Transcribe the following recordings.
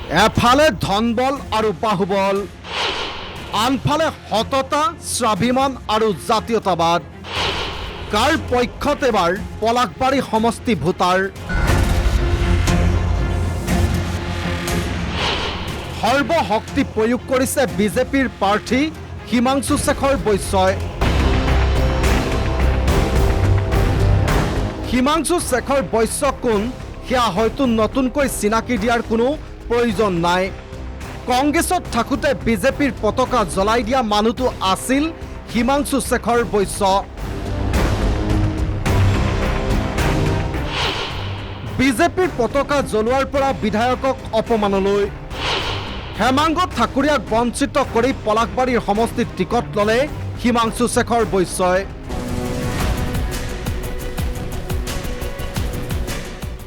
এফালে ধনবল আৰু বাহুবল, আনফালে সততা, স্বাভিমান আৰু জাতীয়তাবাদ। কাৰ পক্ষত এবাৰ পলাশবাৰী সমষ্টি ভোটাৰ? সৰ্বশক্তি প্ৰয়োগ কৰিছে বিজেপিৰ প্ৰাৰ্থী হিমাংশু শেখৰ বৈশ্যই। হিমাংশু শেখৰ বৈশ্য কোন সেয়া হয়তো নতুনকৈ চিনাকি দিয়াৰ কোনো প্ৰয়োজন নাই। কংগ্ৰেছত থাকোঁতে বিজেপিৰ পতাকা জ্বলাই দিয়া মানুহটো আছিল হিমাংশু শেখৰ বৈশ্য। বিজেপিৰ পতাকা জ্বলোৱাৰ পৰা বিধায়কক অপমানলৈ, হেমাংগ ঠাকুৰীয়াক বঞ্চিত কৰি পলাশবাৰীৰ সমষ্টিত টিকট ল'লে হিমাংশু শেখৰ বৈশ্যই।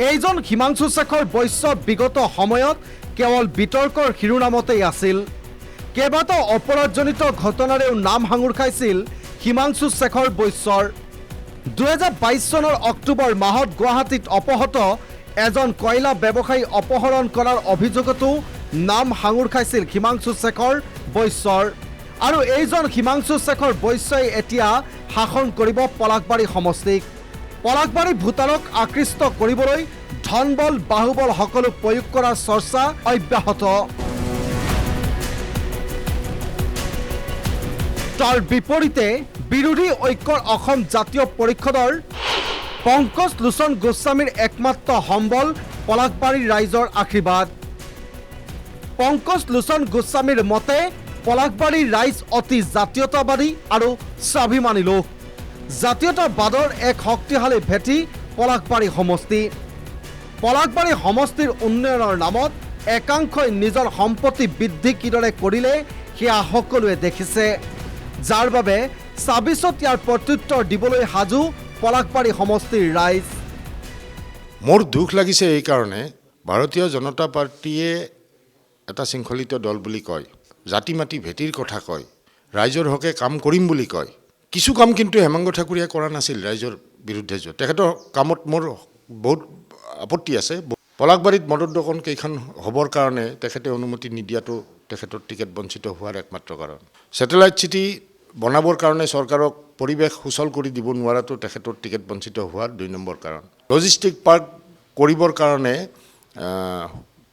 এইজন হিমাংশু শেখৰ বৈশ্য বিগত সময়ত কেৱল বিতৰ্কৰ শিৰোনামতেই আছিল। কেইবাটাও অপৰাধজনিত ঘটনাৰেও নাম সাঙুৰ খাইছিল হিমাংশু শেখৰ বৈশ্যৰ। 2022 চনৰ অক্টোবৰ মাহত গুৱাহাটীত অপহৃত এজন কয়লা ব্যৱসায়ী অপহৰণ কৰাৰ অভিযোগতো নাম সাঙুৰ খাইছিল হিমাংশু শেখৰ বৈশ্যৰ। আৰু এইজন হিমাংশু শেখৰ বৈশ্যই এতিয়া শাসন কৰিব পলাশবাৰী সমষ্টিক। পলাশবাৰী ভোটাৰক আকৃষ্ট কৰিবলৈ ধনবল বাহুবল সকলো প্ৰয়োগ কৰাৰ চৰ্চা অব্যাহত। তাৰ বিপৰীতে বিৰোধী ঐক্যৰ অসম জাতীয় পৰিষদৰ পংকজ লোচন গোস্বামীৰ একমাত্ৰ সম্বল পলাশবাৰীৰ ৰাইজৰ আশীৰ্বাদ। পংকজ লোচন গোস্বামীৰ মতে পলাশবাৰীৰ ৰাইজ অতি জাতীয়তাবাদী আৰু স্বাভিমানী লোক। জাতীয়তাবাদৰ এক শক্তিশালী ভেটি পলাশবাৰী সমষ্টি। পলাশবাৰী সমষ্টিৰ উন্নয়নৰ নামত একাংশই নিজৰ সম্পত্তি বৃদ্ধি কিদৰে কৰিলে সেয়া সকলোৱে দেখিছে, যাৰ বাবে 26ত ইয়াৰ প্ৰত্যুত্তৰ দিবলৈ সাজু পলাশবাৰী সমষ্টিৰ ৰাইজ। মোৰ দুখ লাগিছে এই কাৰণে, ভাৰতীয় জনতা পাৰ্টীয়ে এটা শৃংখলিত দল বুলি কয়, জাতি মাটি ভেটিৰ কথা কয়, ৰাইজৰ হকে কাম কৰিম বুলি কয়। কিছু কাম কিন্তু হেমাংগ ঠাকুৰীয়াই কৰা নাছিল ৰাইজৰ বিৰুদ্ধে। তেখেতৰ কামত মোৰ বহুত আপত্তি আছে। পলাশবাৰীত মদৰ দোকান কেইখন হ'বৰ কাৰণে তেখেতে অনুমতি নিদিয়াটো তেখেতৰ টিকেট বঞ্চিত হোৱাৰ একমাত্ৰ কাৰণ। ছেটেলাইট চিটি বনাবৰ কাৰণে চৰকাৰক পৰিৱেশ সুচল কৰি দিব নোৱাৰাটো তেখেতৰ টিকেট বঞ্চিত হোৱাৰ 2 নম্বৰ কাৰণ। লজিষ্টিক পাৰ্ক কৰিবৰ কাৰণে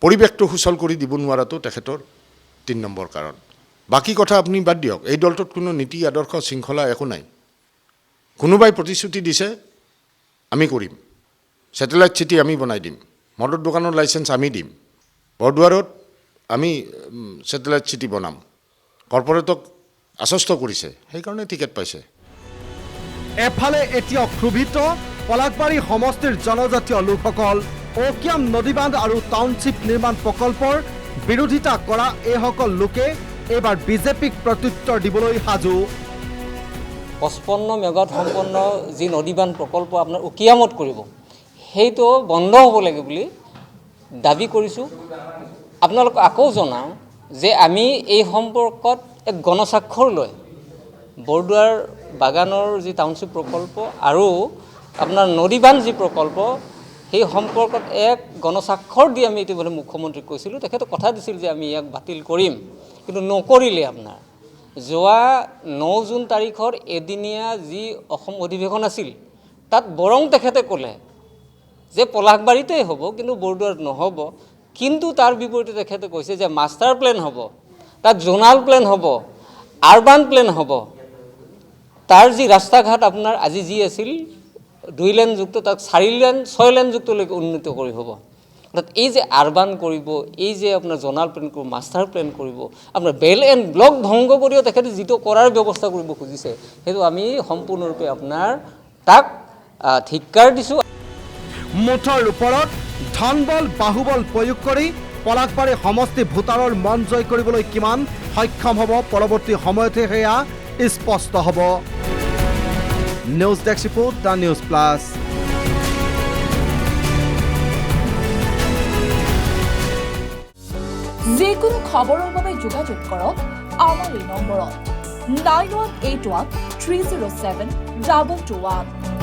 পৰিৱেশটো সুচল কৰি দিব নোৱাৰাটো তেখেতৰ 3 নম্বৰ কাৰণ। বাকী কথা আপুনি বাদ দিয়ক, এই দলটোত কোনো নীতি আদৰ্শ শৃংখলা একো নাই। কোনোবাই প্ৰতিশ্ৰুতি দিছে আমি কৰিম, ছেটেলাইট চিটি আমি বনাই দিম, মদৰ দোকানৰ লাইচেঞ্চ আমি দিম, বৰদুৱাৰত আমি ছেটেলাইট চিটি বনাম, কৰ্পৰেটক আশ্বস্ত কৰিছে, সেইকাৰণে টিকেট পাইছে। এফালে এতিয়া ক্ষোভিত পলাশবাৰী সমষ্টিৰ জনজাতীয় লোকসকল। অকিয়াম নদীবান্ধ আৰু টাউনশ্বিপ নিৰ্মাণ প্ৰকল্পৰ বিৰোধিতা কৰা এইসকল লোকে এইবাৰ বিজেপিক প্ৰত্যুত্তৰ দিবলৈ সাজু। 55 মেগাৱাট সম্পন্ন যি নদীবান্ধ প্ৰকল্প আপোনাৰ উকিয়ামত কৰিব, সেইটো বন্ধ হ'ব লাগে বুলি দাবী কৰিছোঁ। আপোনালোকক আকৌ জনাওঁ যে আমি এই সম্পৰ্কত এক গণস্বাক্ষৰ লৈ বৰদুৱাৰ বাগানৰ যি টাউনশ্বিপ প্ৰকল্প আৰু আপোনাৰ নদীবান্ধ যি প্ৰকল্প, সেই সম্পৰ্কত এক গণস্বাক্ষৰ দি আমি ইতিমধ্যে মুখ্যমন্ত্ৰীক কৈছিলোঁ। তেখেতে কথা দিছিল যে আমি ইয়াক বাতিল কৰিম, কিন্তু নকৰিলে। আপোনাৰ যোৱা 9 জুন তাৰিখৰ এদিনীয়া যি অসম অধিৱেশন আছিল, তাত বৰং তেখেতে ক'লে যে পলাশবাৰীতেই হ'ব কিন্তু বৰদুৱাৰত নহ'ব। কিন্তু তাৰ বিপৰীতে তেখেতে কৈছে যে মাষ্টাৰ প্লেন হ'ব, তাত জোনাল প্লেন হ'ব, আৰবান প্লেন হ'ব। তাৰ যি ৰাস্তা ঘাট আপোনাৰ আজি যি আছিল 2 লেনযুক্ত, তাক 4 লেন 6 লেনযুক্তলৈকে উন্নীত কৰি হ'ব। অৰ্থাৎ এই যে আৰবান কৰিব, এই যে আপোনাৰ জোনাল প্লেন কৰিব, মাষ্টাৰ প্লেন কৰিব, আপোনাৰ বেল এণ্ড ব্লক ভংগ কৰিও তেখেতে যিটো কৰাৰ ব্যৱস্থা কৰিব খুজিছে, সেইটো আমি সম্পূৰ্ণৰূপে আপোনাৰ তাক ধিক্কাৰ দিছোঁ। মুঠৰ ওপৰত ধনবল বাহুবল প্ৰয়োগ কৰি পলাশবাৰী সমষ্টি ভোটাৰৰ মন জয় কৰিবলৈ কিমান সক্ষম হ'ব পৰৱৰ্তী সময়তে সেয়া স্পষ্ট হ'ব। News desk report, the news plus. যিকোনো খবৰৰ বাবে যোগাযোগ কৰক আমাৰ এই নম্বৰত 9181 307 2221।